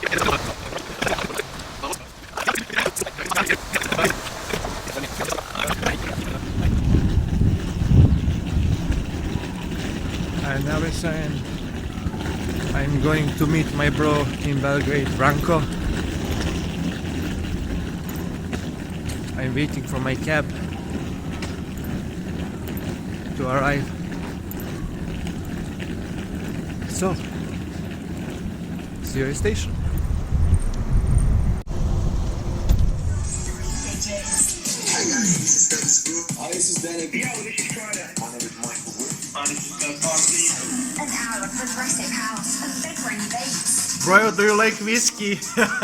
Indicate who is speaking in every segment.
Speaker 1: And now I'm going to meet my bro in Belgrade, Branko. I'm waiting for my cab to arrive. So, see you at the station.
Speaker 2: Hi, this is Benny.
Speaker 3: Yo, this is Ryder.
Speaker 2: My name is Michael Wood.
Speaker 3: And this is Bill Parsley.
Speaker 4: An hour of progressive house and bickering beats.
Speaker 1: Bro, do you like whiskey? Bro.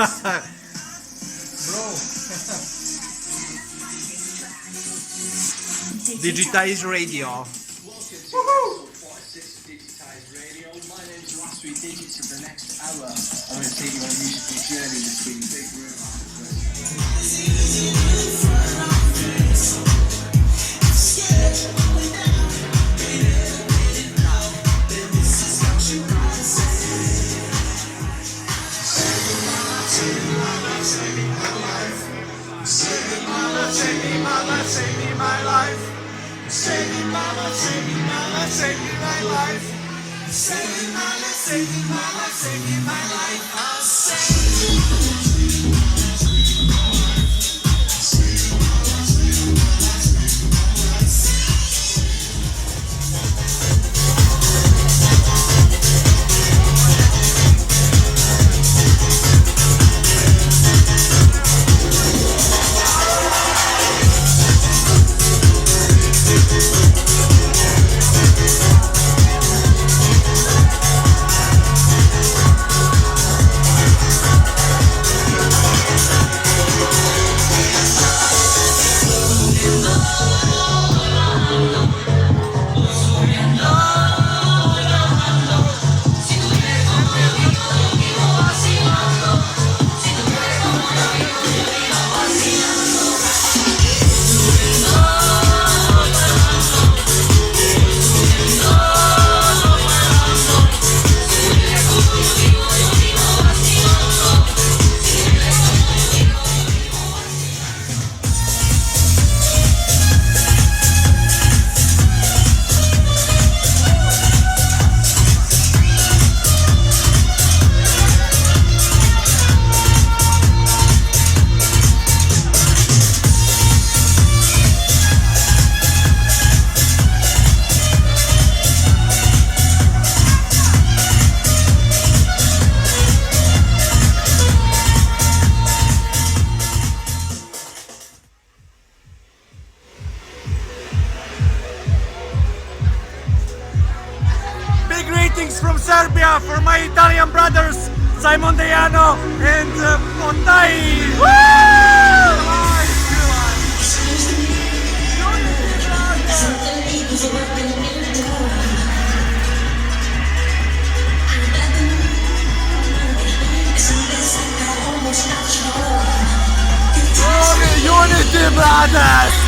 Speaker 1: Digitize radio.
Speaker 3: Woohoo! Digitized Radio. My name is Last Week Digits. For the next hour, I'm going to take you on a musical journey between big room
Speaker 1: Save me, mama, save me my life. Save me, mama, save me, mama, save me my life. Save me, mama, save me, mama, save me my life. I'll save you. Greetings from Serbia for my Italian brothers Simon Dejano and Montai. Unity, brothers!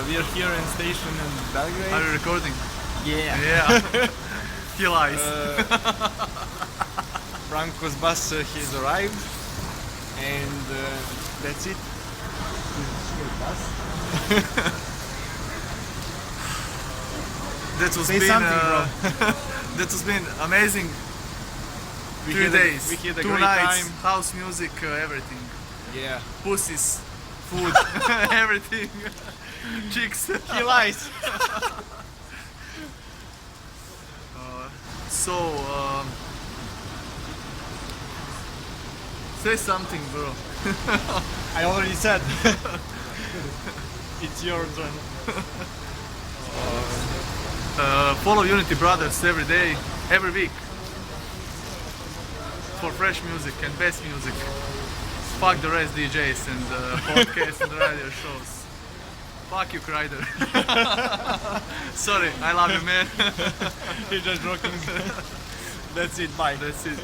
Speaker 1: We are here in station in Belgrade.
Speaker 5: Are you recording?
Speaker 1: Yeah.
Speaker 5: Yeah. He lies.
Speaker 1: Branko's bus has arrived, and that's it.
Speaker 5: That was
Speaker 1: Say
Speaker 5: been
Speaker 1: something,
Speaker 5: that has been amazing.
Speaker 1: We
Speaker 5: 3
Speaker 1: had
Speaker 5: days,
Speaker 1: we had a
Speaker 5: 2
Speaker 1: great
Speaker 5: nights,
Speaker 1: time.
Speaker 5: house music, everything.
Speaker 1: Yeah.
Speaker 5: Pussies, food, everything. Chicks.
Speaker 1: He lies.
Speaker 5: So, say something, bro.
Speaker 1: I already said. It's your turn.
Speaker 5: Follow Unity Brothers every day, every week. For fresh music and best music. Fuck the rest DJs and podcasts and radio shows. Fuck you, Kryder. Sorry, I love you, man.
Speaker 1: You're just joking. That's it. Bye.
Speaker 5: That's it.